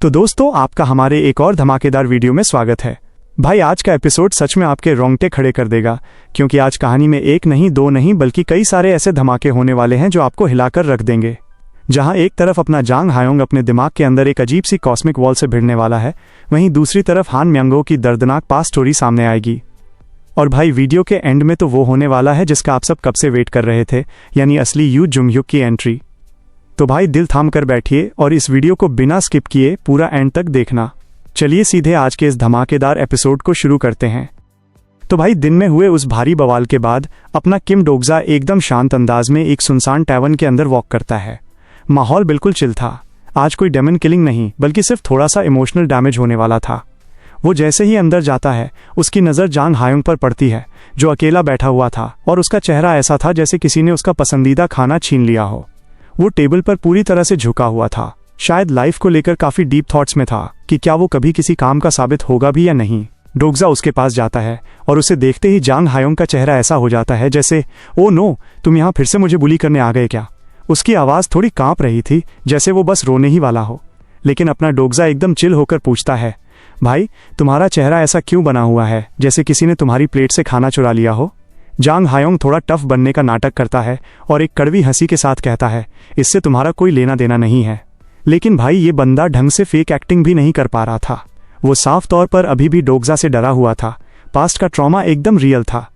तो दोस्तों, आपका हमारे एक और धमाकेदार वीडियो में स्वागत है। भाई, आज का एपिसोड सच में आपके रोंगटे खड़े कर देगा, क्योंकि आज कहानी में एक नहीं, दो नहीं, बल्कि कई सारे ऐसे धमाके होने वाले हैं जो आपको हिलाकर रख देंगे। जहां एक तरफ अपना जांग हायोंग अपने दिमाग के अंदर एक अजीब सी कॉस्मिक वॉल से भिड़ने वाला है, वहीं दूसरी तरफ हान म्यांगो की दर्दनाक पास्ट स्टोरी सामने आएगी। और भाई, वीडियो के एंड में तो वो होने वाला है जिसका आप सब कब से वेट कर रहे थे, यानी असली यू जुंगhyuk की एंट्री। तो भाई, दिल थाम कर बैठिए और इस वीडियो को बिना स्किप किए पूरा एंड तक देखना। चलिए सीधे आज के इस धमाकेदार एपिसोड को शुरू करते हैं। तो भाई, दिन में हुए उस भारी बवाल के बाद अपना किम डोगजा एकदम शांत अंदाज में एक सुनसान टैवर्न के अंदर वॉक करता है। माहौल बिल्कुल चिल था। आज कोई डेमन किलिंग नहीं, बल्कि सिर्फ थोड़ा सा इमोशनल डैमेज होने वाला था। वो जैसे ही अंदर जाता है, उसकी नज़र जांग हायोंग पर पड़ती है, जो अकेला बैठा हुआ था, और उसका चेहरा ऐसा था जैसे किसी ने उसका पसंदीदा खाना छीन लिया हो। वो टेबल पर पूरी तरह से झुका हुआ था, शायद लाइफ को लेकर काफी डीप थॉट्स में था कि क्या वो कभी किसी काम का साबित होगा भी या नहीं। डोगजा उसके पास जाता है और उसे देखते ही जांग हायोंग का चेहरा ऐसा हो जाता है जैसे, ओ नो, तुम यहाँ फिर से मुझे बुली करने आ गए क्या। उसकी आवाज़ थोड़ी कांप रही थी, जैसे वो बस रोने ही वाला हो। लेकिन अपना डोगजा एकदम चिल होकर पूछता है, भाई, तुम्हारा चेहरा ऐसा क्यों बना हुआ है, जैसे किसी ने तुम्हारी प्लेट से खाना चुरा लिया हो। जांग हायोंग थोड़ा टफ बनने का नाटक करता है और एक कड़वी हंसी के साथ कहता है, इससे तुम्हारा कोई लेना देना नहीं है। लेकिन भाई, ये बंदा ढंग से फेक एक्टिंग भी नहीं कर पा रहा था। वो साफ तौर पर अभी भी डोगजा से डरा हुआ था। पास्ट का ट्रॉमा एकदम रियल था।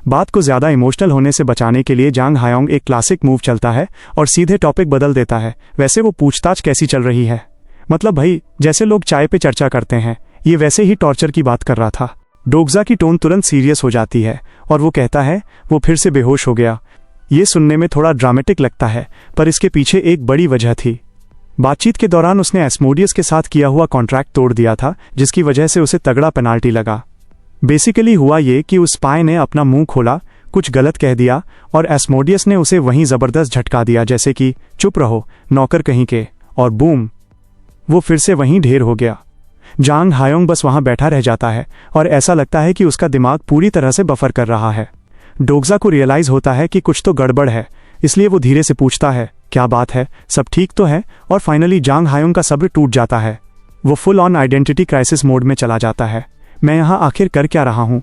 बात को ज्यादा इमोशनल होने से बचाने के लिए जांग हायोंग एक क्लासिक मूव चलता है और सीधे टॉपिक बदल देता है। वैसे वो पूछताछ कैसी चल रही है? मतलब भाई, जैसे लोग चाय पे चर्चा करते हैं, ये वैसे ही टॉर्चर की बात कर रहा था। डोगजा की टोन तुरंत सीरियस हो जाती है और वो कहता है, वो फिर से बेहोश हो गया। ये सुनने में थोड़ा ड्रामेटिक लगता है, पर इसके पीछे एक बड़ी वजह थी। बातचीत के दौरान उसने एस्मोडियस के साथ किया हुआ कॉन्ट्रैक्ट तोड़ दिया था, जिसकी वजह से उसे तगड़ा पेनाल्टी लगा। बेसिकली हुआ ये कि उस स्पाई ने अपना मुंह खोला, कुछ गलत कह दिया और एस्मोडियस ने उसे वहीं जबरदस्त झटका दिया, जैसे कि चुप रहो नौकर कहीं के, और बूम, वो फिर से वहीं ढेर हो गया। जांग हायोंग बस वहां बैठा रह जाता है और ऐसा लगता है कि उसका दिमाग पूरी तरह से बफर कर रहा है। डोगजा को रियलाइज होता है कि कुछ तो गड़बड़ है, इसलिए वो धीरे से पूछता है, क्या बात है, सब ठीक तो है। और फाइनली जांग हायोंग का सब्र टूट जाता है। वो full on identity crisis mode में चला जाता है। मैं यहाँ आखिर कर क्या रहा हूँ?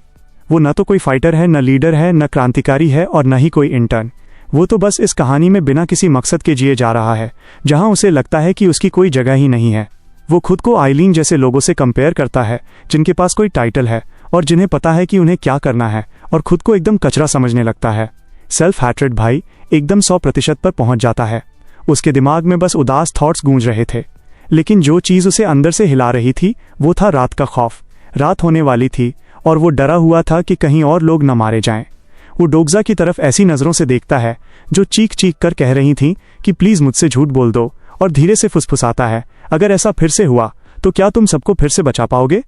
वो न तो कोई फाइटर है, न लीडर है, न क्रांतिकारी है, और न ही कोई इंटर्न। वो तो बस इस कहानी में बिना किसी मकसद के जिए जा रहा है, जहाँ उसे लगता है कि उसकी कोई जगह ही नहीं है। वो खुद को आइलीन जैसे लोगों से कंपेयर करता है, जिनके पास कोई टाइटल है और जिन्हें पता है कि उन्हें क्या करना है, और खुद को एकदम कचरा समझने लगता है। सेल्फ हैट्रेड भाई एकदम 100% पर पहुंच जाता है। उसके दिमाग में बस उदास थॉट्स गूंज रहे थे, लेकिन जो चीज़ उसे अंदर से हिला रही थी वो था रात का खौफ। रात होने वाली थी और वो डरा हुआ था कि कहीं और लोग न मारे जाएं। वो डोगजा की तरफ ऐसी नज़रों से देखता है जो चीख चीख कर कह रही थीं कि प्लीज़ मुझसे झूठ बोल दो, और धीरे से फुसफुसाता है, अगर ऐसा फिर से हुआ तो क्या तुम सबको फिर से बचा पाओगे?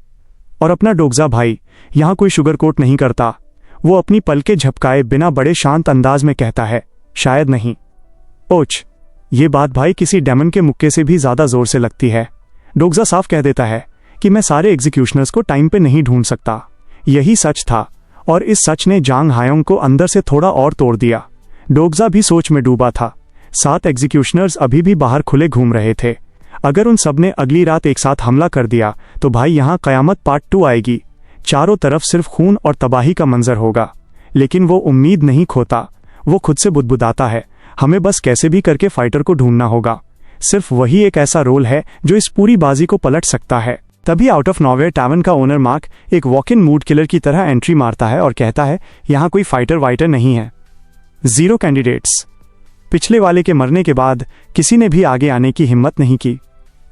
और अपना डोगजा भाई यहाँ कोई शुगर कोट नहीं करता। वो अपनी पलकें झपकाए बिना बड़े शांत अंदाज में कहता है, शायद नहीं। ओच, ये बात भाई किसी डेमन के मुक्के से भी ज्यादा जोर से लगती है। डोगजा साफ कह देता है कि मैं सारे एग्जीक्यूशनर्स को टाइम पे नहीं ढूंढ सकता। यही सच था, और इस सच ने जांग हायोंग को अंदर से थोड़ा और तोड़ दिया। डोगजा भी सोच में डूबा था। 7 एग्जीक्यूशनर्स अभी भी बाहर खुले घूम रहे थे। अगर उन सब ने अगली रात एक साथ हमला कर दिया तो भाई यहाँ कयामत पार्ट 2 आएगी। चारों तरफ सिर्फ खून और तबाही का मंजर होगा। लेकिन वो उम्मीद नहीं खोता। वो खुद से बुदबुदाता है, हमें बस कैसे भी करके फाइटर को ढूंढना होगा। सिर्फ वही एक ऐसा रोल है जो इस पूरी बाजी को पलट सकता है। तभी आउट ऑफ नॉवेयर टैवर्न का ओनर मार्क एक वॉक इन मूड किलर की तरह एंट्री मारता है और कहता है, यहाँ कोई फाइटर वाइटर नहीं है, 0 कैंडिडेट्स। पिछले वाले के मरने के बाद किसी ने भी आगे आने की हिम्मत नहीं की।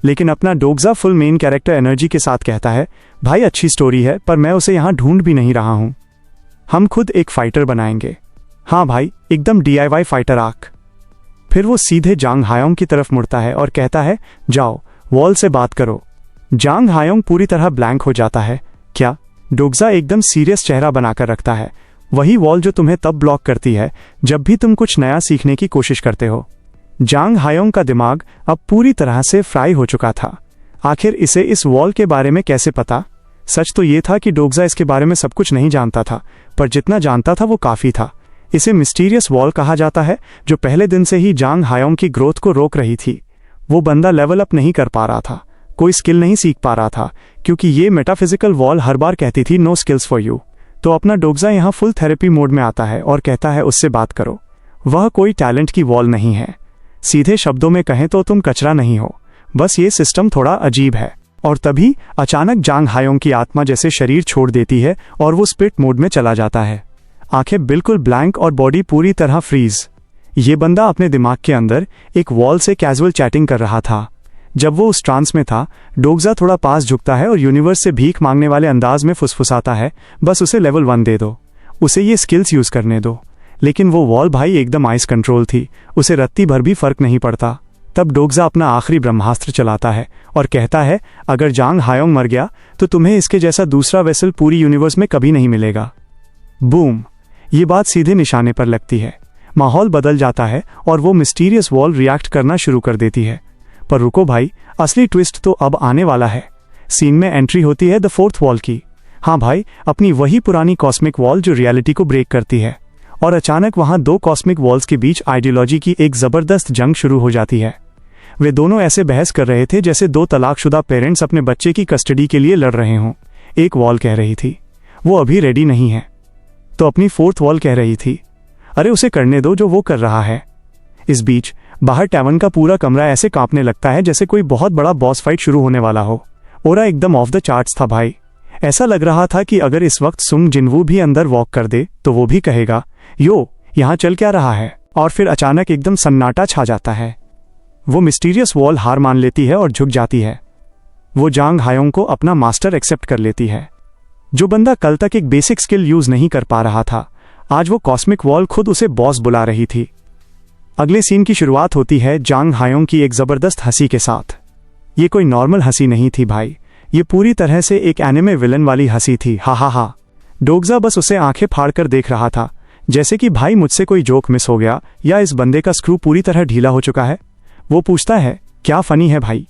लेकिन अपना डोगजा फुल मेन कैरेक्टर एनर्जी के साथ कहता है, भाई अच्छी स्टोरी है, पर मैं उसे यहाँ ढूंढ भी नहीं रहा हूँ। हम खुद एक फाइटर बनाएंगे। हाँ भाई, एकदम DIY फाइटर आर्क। फिर वो सीधे जांग हायोंग की तरफ मुड़ता है और कहता है, जाओ वॉल से बात करो। जांग हायोंग पूरी तरह ब्लैंक हो जाता है। क्या? डोगजा एकदम सीरियस चेहरा बनाकर रखता है। वही वॉल जो तुम्हें तब ब्लॉक करती है जब भी तुम कुछ नया सीखने की कोशिश करते हो। जांग हायोंग का दिमाग अब पूरी तरह से फ्राई हो चुका था। आखिर इसे इस वॉल के बारे में कैसे पता? सच तो ये था कि डोगजा इसके बारे में सब कुछ नहीं जानता था, पर जितना जानता था वो काफी था। इसे मिस्टीरियस वॉल कहा जाता है, जो पहले दिन से ही जांग हायोंग की ग्रोथ को रोक रही थी। वो बंदा लेवल अप नहीं कर पा रहा था, कोई स्किल नहीं सीख पा रहा था, क्योंकि ये मेटाफिजिकल वॉल हर बार कहती थी नो स्किल्स फॉर यू। तो अपना डोग्जा यहाँ फुल थेरेपी मोड में आता है और कहता है उससे बात करो। वह कोई टैलेंट की वॉल नहीं है, सीधे शब्दों में कहें तो तुम कचरा नहीं हो, बस ये सिस्टम थोड़ा अजीब है। और तभी अचानक जांग हायोंग की आत्मा जैसे शरीर छोड़ देती है और वो स्पिट मोड में चला जाता है। आंखें बिल्कुल ब्लैंक और बॉडी पूरी तरह फ्रीज। ये बंदा अपने दिमाग के अंदर एक वॉल से कैजुअल चैटिंग कर रहा था। जब वो उस ट्रांस में था, डोग्जा थोड़ा पास झुकता है और यूनिवर्स से भीख मांगने वाले अंदाज में फुसफुसाता है, बस उसे लेवल 1 दे दो, उसे ये स्किल्स यूज करने दो। लेकिन वो वॉल भाई एकदम आइस कंट्रोल थी, उसे रत्ती भर भी फर्क नहीं पड़ता। तब डोग्जा अपना आखिरी ब्रह्मास्त्र चलाता है और कहता है अगर जांग हायोंग मर गया तो तुम्हें इसके जैसा दूसरा वेसल पूरी यूनिवर्स में कभी नहीं मिलेगा। बूम! ये बात सीधे निशाने पर लगती है। माहौल बदल जाता है और वो मिस्टीरियस वॉल रिएक्ट करना शुरू कर देती है। पर रुको भाई, असली ट्विस्ट तो अब आने वाला है। सीन में एंट्री होती है द फोर्थ वॉल की। हाँ भाई, अपनी वही पुरानी कॉस्मिक वॉल जो रियलिटी को ब्रेक करती है। और अचानक वहां दो कॉस्मिक वॉल्स के बीच आइडियोलॉजी की एक जबरदस्त जंग शुरू हो जाती है। वे दोनों ऐसे बहस कर रहे थे जैसे दो तलाकशुदा पेरेंट्स अपने बच्चे की कस्टडी के लिए लड़ रहे हों। एक वॉल कह रही थी वो अभी रेडी नहीं है, तो अपनी फोर्थ वॉल कह रही थी अरे उसे करने दो जो वो कर रहा है। इस बीच बाहर टैवन का पूरा कमरा ऐसे कांपने लगता है जैसे कोई बहुत बड़ा बॉस फाइट शुरू होने वाला हो। ओरा एकदम ऑफ द चार्ट्स था भाई। ऐसा लग रहा था कि अगर इस वक्त सुंग जिनवू भी अंदर वॉक कर दे तो वो भी कहेगा यो यहाँ चल क्या रहा है। और फिर अचानक एकदम सन्नाटा छा जाता है। वो मिस्टीरियस वॉल हार मान लेती है और झुक जाती है। वो जांग हायोंग को अपना मास्टर एक्सेप्ट कर लेती है। जो बंदा कल तक एक बेसिक स्किल यूज नहीं कर पा रहा था, आज वो कॉस्मिक वॉल खुद उसे बॉस बुला रही थी। अगले सीन की शुरुआत होती है जांग हायोंग की एक जबरदस्त हंसी के साथ। ये कोई नॉर्मल हंसी नहीं थी भाई, ये पूरी तरह से एक एनिमे विलन वाली हंसी थी। हा हा हा। डोग्जा बस उसे आंखें फाड़कर देख रहा था, जैसे कि भाई मुझसे कोई जोक मिस हो गया या इस बंदे का स्क्रू पूरी तरह ढीला हो चुका है। वो पूछता है क्या फनी है भाई।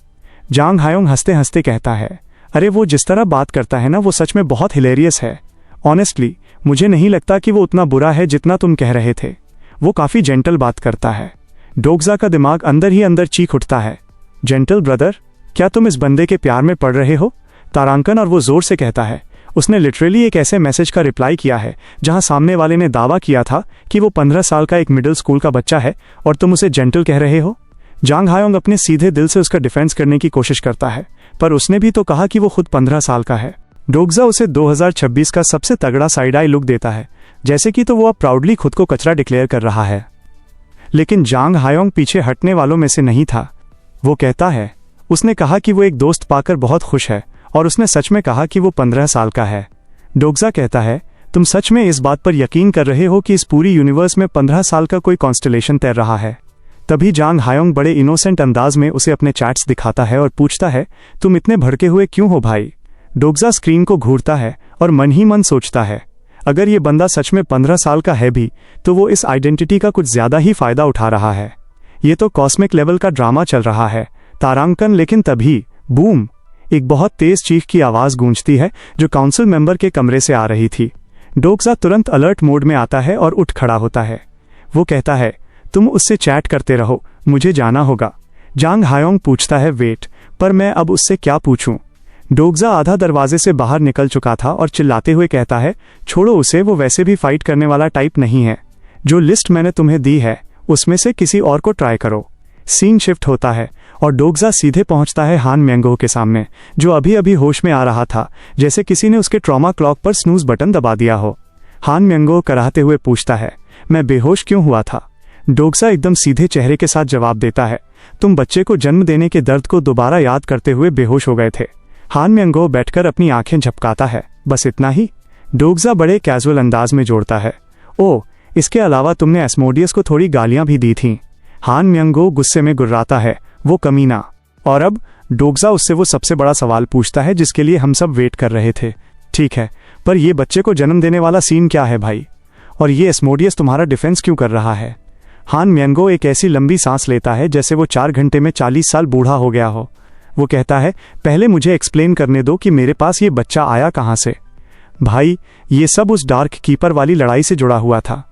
जांग हायोंग हंसते हंसते कहता है अरे वो जिस तरह बात करता है ना, वो सच में बहुत हिलेरियस है। ऑनेस्टली मुझे नहीं लगता कि वो उतना बुरा है जितना तुम कह रहे थे। वो काफी जेंटल बात करता है। डोग्जा का दिमाग अंदर ही अंदर चीख उठता है जेंटल ब्रदर, क्या तुम इस बंदे के प्यार में पड़ रहे हो? तारांकन। और वो जोर से कहता है उसने लिटरली एक ऐसे मैसेज का रिप्लाई किया है जहां सामने वाले ने दावा किया था कि वो 15 साल का एक मिडिल स्कूल का बच्चा है और तुम उसे जेंटल कह रहे हो। जांग हायोंग अपने सीधे दिल से उसका डिफेंस करने की कोशिश करता है, पर उसने भी तो कहा कि वो खुद 15 साल का है। डोग्जा उसे 2026 का सबसे तगड़ा साइड आई लुक देता है, जैसे कि तो वो अब प्राउडली खुद को कचरा डिक्लेयर कर रहा है। लेकिन जांग हायोंग पीछे हटने वालों में से नहीं था। वो कहता है उसने कहा कि वो एक दोस्त पाकर बहुत खुश है और उसने सच में कहा कि वो 15 साल का है। डोग्जा कहता है तुम सच में इस बात पर यकीन कर रहे हो कि इस पूरी यूनिवर्स में 15 साल का कोई कॉन्स्टलेशन तैर रहा है? तभी जांग हायोंग बड़े इनोसेंट अंदाज में उसे अपने चैट्स दिखाता है और पूछता है तुम इतने भड़के हुए क्यों हो भाई? डोग्जा स्क्रीन को घूरता है और मन ही मन सोचता है अगर ये बंदा सच में 15 साल का है भी तो वो इस आइडेंटिटी का कुछ ज्यादा ही फायदा उठा रहा है। ये तो कॉस्मिक लेवल का ड्रामा चल रहा है। तारांकन। लेकिन तभी बूम, एक बहुत तेज चीख की आवाज गूंजती है जो काउंसिल मेंबर के कमरे से आ रही थी। डोग्जा तुरंत अलर्ट मोड में आता है और उठ खड़ा होता है। वो कहता है तुम उससे चैट करते रहो, मुझे जाना होगा। जांग हायोंग पूछता है वेट, पर मैं अब उससे क्या पूछूं? डोग्जा आधा दरवाजे से बाहर निकल चुका था और चिल्लाते हुए कहता है छोड़ो उसे, वो वैसे भी फाइट करने वाला टाइप नहीं है। जो लिस्ट मैंने तुम्हें दी है उसमें से किसी और को ट्राई करो। सीन शिफ्ट होता है और डोग्जा सीधे पहुंचता है हान म्यांगो के सामने, जो अभी अभी होश में आ रहा था, जैसे किसी ने उसके ट्रॉमा क्लॉक पर स्नूज बटन दबा दिया हो। हान म्यांगो कराहते हुए पूछता है मैं बेहोश क्यों हुआ था? डोग्जा एकदम सीधे चेहरे के साथ जवाब देता है तुम बच्चे को जन्म देने के दर्द को दोबारा याद करते हुए बेहोश हो गए थे। हान म्यांगो बैठकर अपनी आंखें झपकाता है बस इतना ही। डोग्जा बड़े कैजुअल अंदाज में जोड़ता है ओह, इसके अलावा तुमने एस्मोडियस को थोड़ी गालियां भी दी थीं। हान म्यांगो गुस्से में गुर्राता है वो कमीना। और अब डोग्जा उससे वो सबसे बड़ा सवाल पूछता है जिसके लिए हम सब वेट कर रहे थे। ठीक है, पर ये बच्चे को जन्म देने वाला सीन क्या है भाई? और ये एस्मोडियस तुम्हारा डिफेंस क्यों कर रहा है? हान म्यांगो एक ऐसी लंबी सांस लेता है जैसे वो 4 घंटे में 40 साल बूढ़ा हो गया हो। वो कहता है पहले मुझे एक्सप्लेन करने दो कि मेरे पास ये बच्चा आया कहाँ से। भाई ये सब उस डार्क कीपर वाली लड़ाई से जुड़ा हुआ था।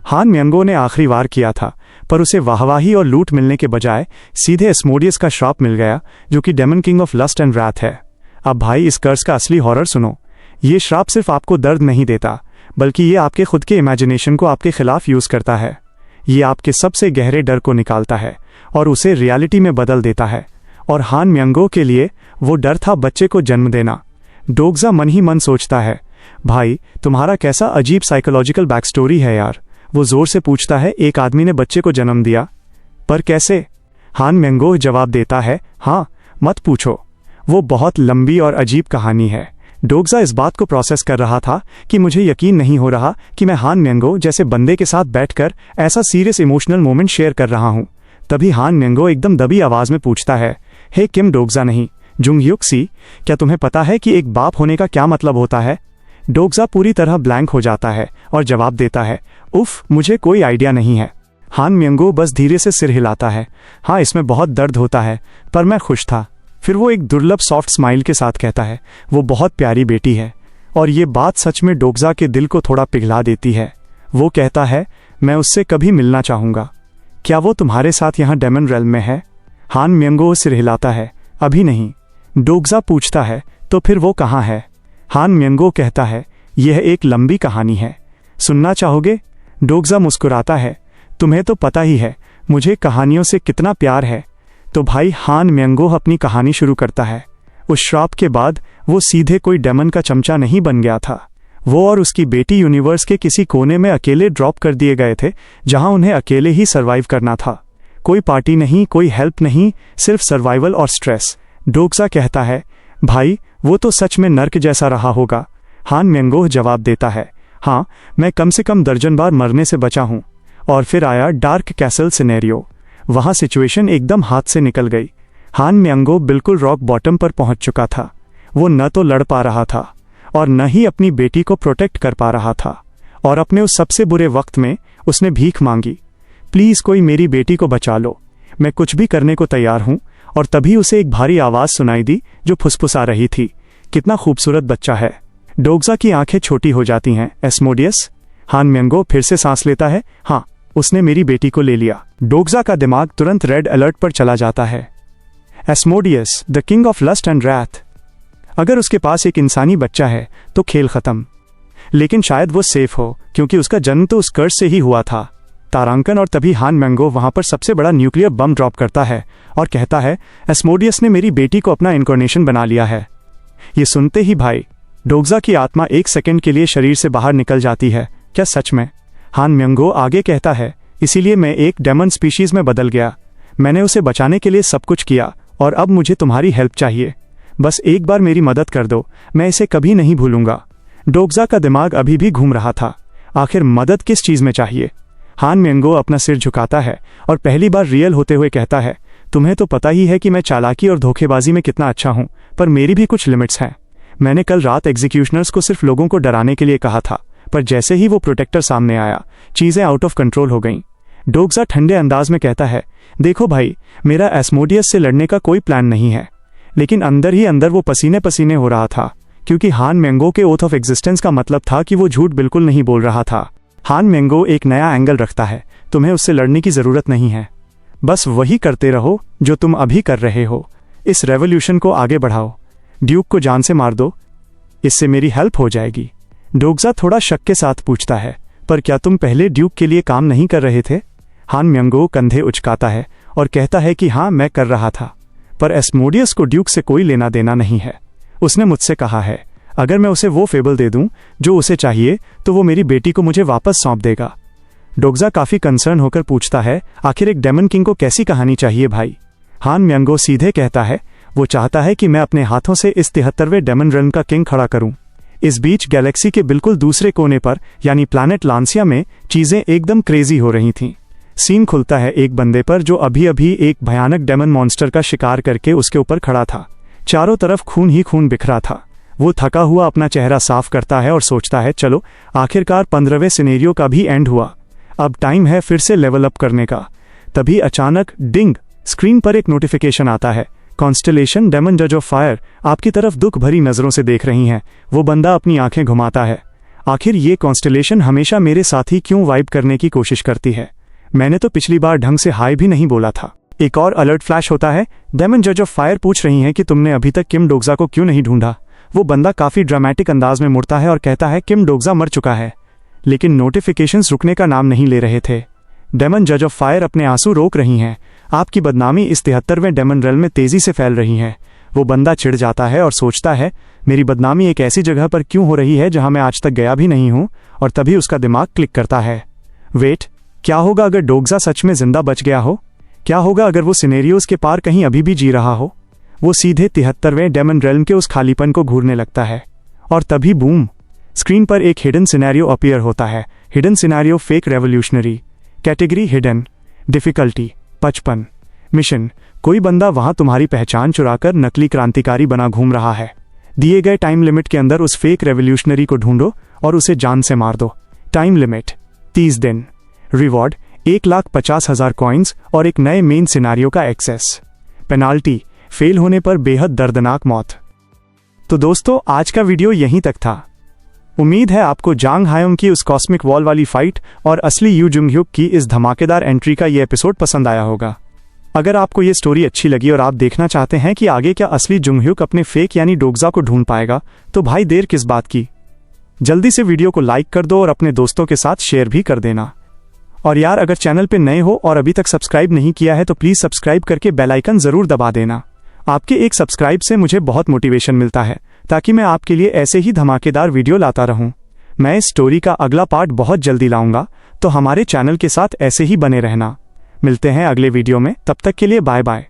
हान म्यांगो ने आखिरी वार किया था, पर उसे वाहवाही और लूट मिलने के बजाय सीधे एस्मोडियस का श्राप मिल गया, जो कि demon king of lust and wrath है। अब भाई इस कर्स का असली हॉरर सुनो। ये श्राप सिर्फ आपको दर्द नहीं देता, बल्कि ये आपके खुद के इमेजिनेशन को आपके खिलाफ यूज करता है। ये आपके सबसे गहरे डर को निकालता है और उसे रियलिटी में बदल देता है। और हान म्यंगो के लिए वो डर था बच्चे को जन्म देना। डोगजा मन ही मन सोचता है, भाई तुम्हारा कैसा अजीब साइकोलॉजिकल बैक स्टोरी है यार। वो जोर से पूछता है, एक आदमी ने बच्चे को जन्म दिया, पर कैसे? हान म्यंगो जवाब देता है, हाँ मत पूछो, वो बहुत लंबी और अजीब कहानी है। डोगजा इस बात को प्रोसेस कर रहा था कि मुझे यकीन नहीं हो रहा कि मैं हान म्यंगो जैसे बंदे के साथ बैठकर ऐसा सीरियस इमोशनल मोमेंट शेयर कर रहा हूँ। तभी हान म्यंगो एकदम दबी आवाज में पूछता है, हे किम डोगजा नहीं, जुंगयुक सी, क्या तुम्हें पता है कि एक बाप होने का क्या मतलब होता है? डोगजा पूरी तरह ब्लैंक हो जाता है और जवाब देता है, उफ, मुझे कोई आइडिया नहीं है। हान म्यंगो बस धीरे से सिर हिलाता है, हाँ इसमें बहुत दर्द होता है, पर मैं खुश था। फिर वो एक दुर्लभ सॉफ्ट स्माइल के साथ कहता है, वो बहुत प्यारी बेटी है। और ये बात सच में डोगजा के दिल को थोड़ा पिघला देती है। वो कहता है, मैं उससे कभी मिलना चाहूँगा। क्या वो तुम्हारे साथ यहाँ डेमन रेल्म में है? हान म्यंगो सिर हिलाता है, अभी नहीं। डोगजा पूछता है, तो फिर वो कहाँ है? हान म्यंगो कहता है, यह एक लंबी कहानी है, सुनना चाहोगे? डोगजा मुस्कुराता है, तुम्हें तो पता ही है मुझे कहानियों से कितना प्यार है। तो भाई हान म्यंगो अपनी कहानी शुरू करता है। उस श्राप के बाद वो सीधे कोई डेमन का चमचा नहीं बन गया था। वो और उसकी बेटी यूनिवर्स के किसी कोने में अकेले ड्रॉप कर दिए गए थे, जहां उन्हें अकेले ही सर्वाइव करना था। कोई पार्टी नहीं, कोई हेल्प नहीं, सिर्फ सर्वाइवल और स्ट्रेस। डोगजा कहता है, भाई वो तो सच में नर्क जैसा रहा होगा। हान म्यंगो जवाब देता है, हाँ मैं कम से कम दर्जन बार मरने से बचा हूँ। और फिर आया डार्क कैसल सिनेरियो। वहां सिचुएशन एकदम हाथ से निकल गई। हान म्यंगो बिल्कुल रॉक बॉटम पर पहुंच चुका था। वो न तो लड़ पा रहा था और न ही अपनी बेटी को प्रोटेक्ट कर पा रहा था। और अपने उस सबसे बुरे वक्त में उसने भीख मांगी, प्लीज कोई मेरी बेटी को बचा लो, मैं कुछ भी करने को तैयार हूं। और तभी उसे एक भारी आवाज सुनाई दी जो फुसफुसा रही थी, कितना खूबसूरत बच्चा है। डोगजा की आंखें छोटी हो जाती हैं। एस्मोडियस? हान म्यंगो फिर से सांस लेता है, हाँ उसने मेरी बेटी को ले लिया। डोगजा का दिमाग तुरंत रेड अलर्ट पर चला जाता है। Asmodeus, the king of lust and wrath, अगर उसके पास एक इंसानी बच्चा है तो खेल खत्म। लेकिन शायद वो सेफ हो, क्योंकि उसका जन्म तो उस कर्स से ही हुआ था। तारांकन। और तभी हान म्यंगो वहां पर सबसे बड़ा न्यूक्लियर बम ड्रॉप करता है और कहता है, एस्मोडियस ने मेरी बेटी को अपना इनकॉर्नेशन बना लिया है। ये सुनते ही भाई डोगजा की आत्मा एक सेकंड के लिए शरीर से बाहर निकल जाती है। क्या सच में? हान म्यंगो आगे कहता है, इसीलिए मैं एक डेमन स्पीशीज में बदल गया। मैंने उसे बचाने के लिए सब कुछ किया और अब मुझे तुम्हारी हेल्प चाहिए। बस एक बार मेरी मदद कर दो, मैं इसे कभी नहीं भूलूंगा। डोगजा का दिमाग अभी भी घूम रहा था, आखिर मदद किस चीज में चाहिए? हान म्यंगो अपना सिर झुकाता है और पहली बार रियल होते हुए कहता है, तुम्हें तो पता ही है कि मैं चालाकी और धोखेबाजी में कितना अच्छा हूं, पर मेरी भी कुछ लिमिट्स हैं। मैंने कल रात एग्जीक्यूशनर्स को सिर्फ लोगों को डराने के लिए कहा था, पर जैसे ही वो प्रोटेक्टर सामने आया, चीजें आउट ऑफ कंट्रोल हो गईं। डोगजा ठंडे अंदाज में कहता है, देखो भाई, मेरा एस्मोडियस से लड़ने का कोई प्लान नहीं है। लेकिन अंदर ही अंदर वो पसीने पसीने हो रहा था, क्योंकि हान म्यंगो के ओथ ऑफ एग्जिस्टेंस का मतलब था कि वो झूठ बिल्कुल नहीं बोल रहा था। हान म्यंगो एक नया एंगल रखता है, तुम्हें उससे लड़ने की जरूरत नहीं है, बस वही करते रहो जो तुम अभी कर रहे हो। इस रेवोल्यूशन को आगे बढ़ाओ, ड्यूक को जान से मार दो, इससे मेरी हेल्प हो जाएगी। डोगजा थोड़ा शक के साथ पूछता है, पर क्या तुम पहले ड्यूक के लिए काम नहीं कर रहे थे? हान म्यंगो कंधे उचकाता है और कहता है कि हाँ मैं कर रहा था, पर एस्मोडियस को ड्यूक से कोई लेना देना नहीं है। उसने मुझसे कहा है, अगर मैं उसे वो फेबल दे दूं जो उसे चाहिए तो वो मेरी बेटी को मुझे वापस सौंप देगा। डोगजा काफी कंसर्न होकर पूछता है, आखिर एक डेमन किंग को कैसी कहानी चाहिए भाई? हान म्यंगो सीधे कहता है, वो चाहता है कि मैं अपने हाथों से इस 73वें डेमन रेल्म का किंग खड़ा करूं। इस बीच गैलेक्सी के बिल्कुल दूसरे कोने पर यानी प्लैनेट लांसिया में चीजें एकदम क्रेजी हो रही थीं। सीन खुलता है एक बंदे पर जो अभी अभी एक भयानक डेमन मॉन्स्टर का शिकार करके उसके ऊपर खड़ा था। चारों तरफ खून ही खून बिखरा था। वो थका हुआ अपना चेहरा साफ करता है और सोचता है, चलो आखिरकार 15वें सिनेरियो का भी एंड हुआ, अब टाइम है फिर से लेवल अप करने का। तभी अचानक डिंग, स्क्रीन पर एक नोटिफिकेशन आता है, कॉन्स्टेलेशन डेमन जज ऑफ फायर आपकी तरफ दुख भरी नजरों से देख रही हैं। वो बंदा अपनी आंखें घुमाता है, आखिर ये कॉन्स्टेलेशन हमेशा मेरे साथ ही क्यों वाइब करने की कोशिश करती है? मैंने तो पिछली बार ढंग से हाय भी नहीं बोला था। एक और अलर्ट फ्लैश होता है। डेमन जज ऑफ फायर पूछ रही हैं कि तुमने अभी तक किम डोग्जा को क्यों नहीं ढूंढा। वो बंदा काफी ड्रामेटिक अंदाज में मुड़ता है और कहता है किम डोग्जा मर चुका है, लेकिन नोटिफिकेशंस रुकने का नाम नहीं ले रहे थे। डेमन जज ऑफ फायर अपने आंसू रोक रही हैं। आपकी बदनामी इस 73वें डेमन रेल में तेजी से फैल रही है। वो बंदा चिढ़ जाता है और सोचता है मेरी बदनामी एक ऐसी जगह पर क्यों हो रही है जहां मैं आज तक गया भी नहीं हूं, और तभी उसका दिमाग क्लिक करता है। वेट, क्या होगा अगर डोग्जा सच में जिंदा बच गया हो? क्या होगा अगर वो सिनेरियोज के पार कहीं अभी भी जी रहा हो? वो सीधे 73वें डेमन रेल्म के उस खालीपन को घूरने लगता है और तभी बूम, स्क्रीन पर एक हिडन सिनेरियो अपीयर होता है। Hidden scenario fake revolutionary, category hidden, difficulty 55, mission कोई बंदा वहां तुम्हारी पहचान चुराकर नकली क्रांतिकारी बना घूम रहा है। दिए गए टाइम लिमिट के अंदर उस फेक रेवोल्यूशनरी को ढूंढो और उसे जान से मार दो। टाइम लिमिट 30 दिन। रिवॉर्ड 1,50,000 कॉइन्स और एक नए मेन सिनेरियो का एक्सेस। पेनाल्टी, फेल होने पर बेहद दर्दनाक मौत। तो दोस्तों, आज का वीडियो यहीं तक था। उम्मीद है आपको जांग हायोंग की उस कॉस्मिक वॉल वाली फाइट और असली यू जुंग ह्यूक की इस धमाकेदार एंट्री का ये एपिसोड पसंद आया होगा। अगर आपको ये स्टोरी अच्छी लगी और आप देखना चाहते हैं कि आगे क्या असली जुंग ह्यूक अपने फेक यानी डोग्जा को ढूंढ पाएगा, तो भाई देर किस बात की, जल्दी से वीडियो को लाइक कर दो और अपने दोस्तों के साथ शेयर भी कर देना। और यार, अगर चैनल पे नए हो और अभी तक सब्सक्राइब नहीं किया है तो प्लीज सब्सक्राइब करके बेल आइकन जरूर दबा देना। आपके एक सब्सक्राइब से मुझे बहुत मोटिवेशन मिलता है ताकि मैं आपके लिए ऐसे ही धमाकेदार वीडियो लाता रहूं। मैं इस स्टोरी का अगला पार्ट बहुत जल्दी लाऊंगा, तो हमारे चैनल के साथ ऐसे ही बने रहना। मिलते हैं अगले वीडियो में, तब तक के लिए बाय बाय।